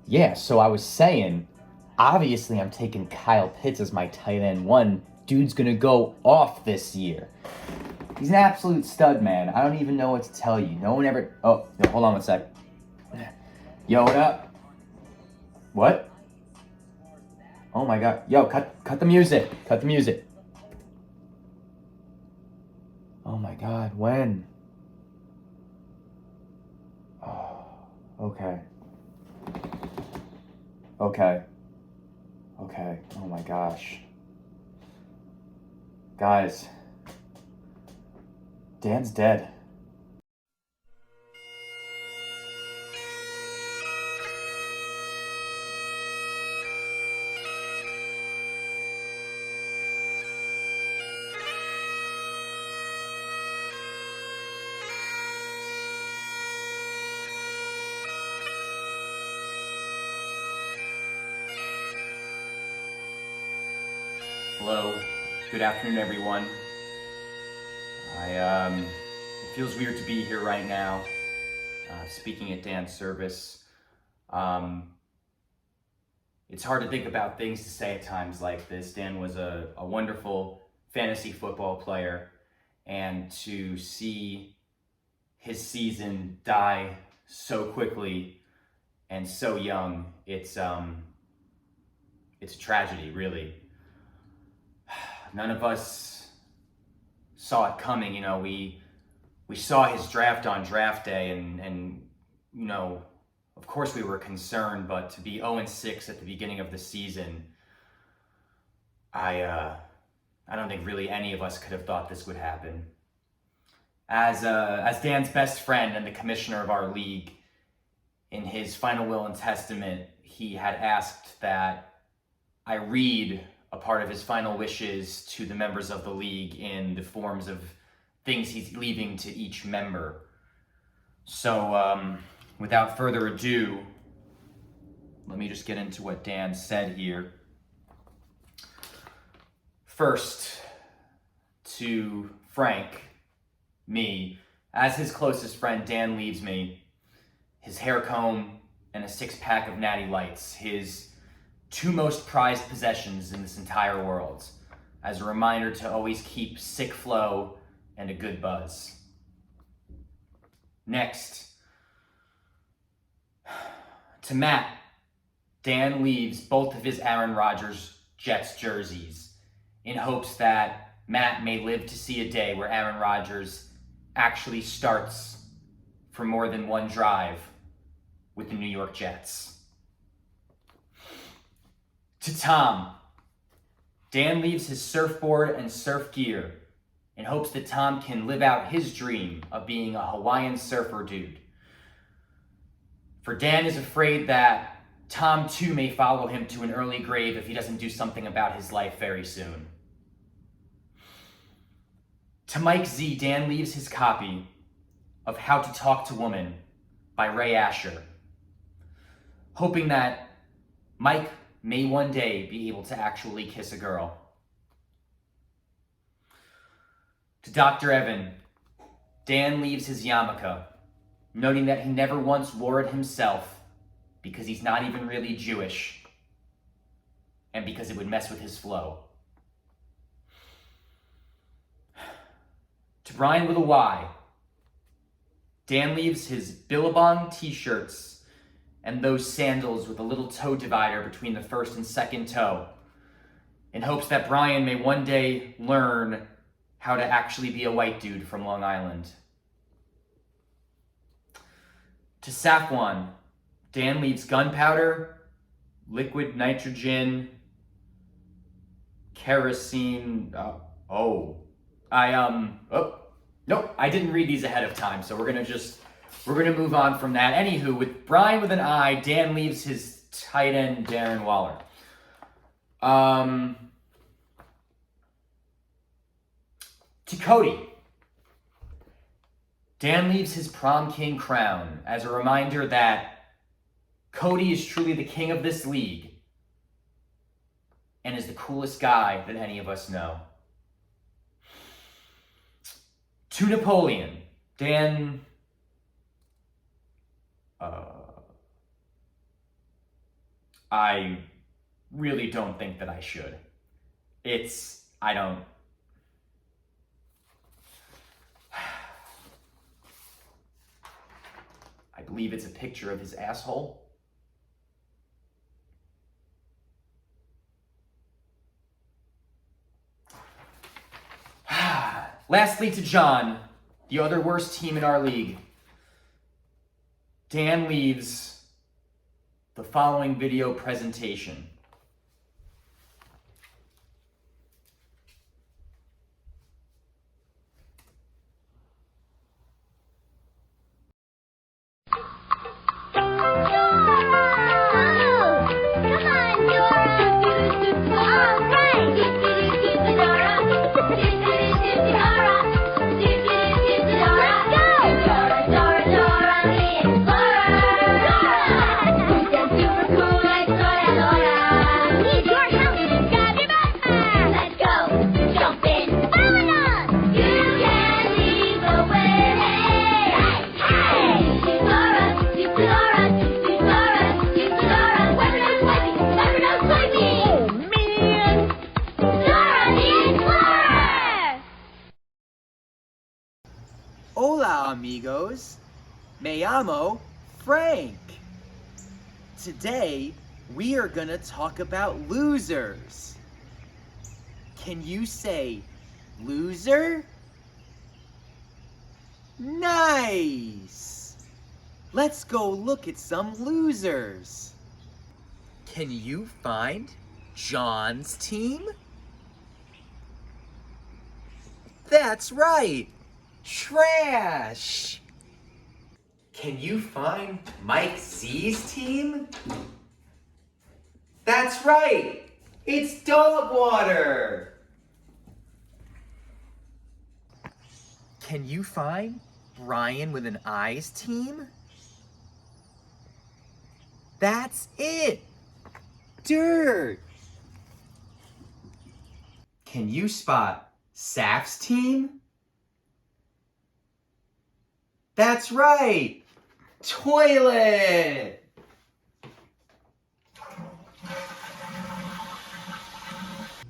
Yeah, so I was saying, obviously I'm taking Kyle Pitts as my tight end one. Dude's gonna go off this year. He's an absolute stud, man. I don't even know what to tell you. No one ever. Oh, no, hold on one sec. Yo, what up? What? Oh my god. Yo, cut the music. Cut the music. Oh my god, when? Oh, okay. Okay. Okay. Oh my gosh. Guys, Dan's dead. Hello. Good afternoon, everyone. It feels weird to be here right now, speaking at Dan's service. Um, it's hard to think about things to say at times like this. Dan was a wonderful fantasy football player, and to see his season die so quickly and so young, it's a tragedy, really. None of us saw it coming. We saw his draft on draft day, and of course we were concerned. But to be 0-6 at the beginning of the season, I don't think really any of us could have thought this would happen. As Dan's best friend and the commissioner of our league, in his final will and testament, he had asked that I read a part of his final wishes to the members of the league in the forms of things he's leaving to each member. So, without further ado, let me just get into what Dan said here. First, to Frank, me, as his closest friend, Dan leaves me his hair comb and a 6-pack of Natty Lights, his two most prized possessions in this entire world, as a reminder to always keep sick flow and a good buzz. Next, to Matt, Dan leaves both of his Aaron Rodgers Jets jerseys in hopes that Matt may live to see a day where Aaron Rodgers actually starts for more than one drive with the New York Jets. To Tom, Dan leaves his surfboard and surf gear in hopes that Tom can live out his dream of being a Hawaiian surfer dude. For Dan is afraid that Tom too may follow him to an early grave if he doesn't do something about his life very soon. To Mike Z, Dan leaves his copy of How to Talk to Woman by Ray Asher, hoping that Mike may one day be able to actually kiss a girl. To Dr. Evan, Dan leaves his yarmulke, noting that he never once wore it himself because he's not even really Jewish and because it would mess with his flow. To Brian with a Y, Dan leaves his Billabong t-shirts and those sandals with a little toe divider between the first and second toe in hopes that Brian may one day learn how to actually be a white dude from Long Island. To Safwan, Dan leaves gunpowder, liquid nitrogen, kerosene. Nope, I didn't read these ahead of time, so we're gonna move on from that. Anywho, with Brian with an I, Dan leaves his tight end Darren Waller. To Cody, Dan leaves his prom king crown as a reminder that Cody is truly the king of this league and is the coolest guy that any of us know. To Napoleon, Dan I really don't think that I should. I don't. I believe it's a picture of his asshole. Lastly, to John, the other worst team in our league. Dan leaves the following video presentation. Hola, amigos. Me llamo Frank. Today, we are gonna talk about losers. Can you say loser? Nice! Let's go look at some losers. Can you find John's team? That's right! Trash! Can you find Mike Z's team? That's right! It's dog water! Can you find Brian with an I's team? That's it! Dirt! Can you spot Saf's team? That's right! Toilet!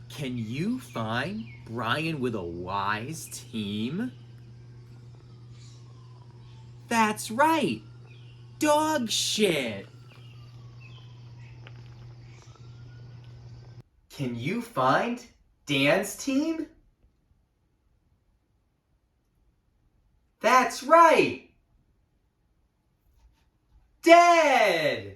Can you find Brian with a Y's team? That's right! Dog shit! Can you find Dan's team? That's right! Dead!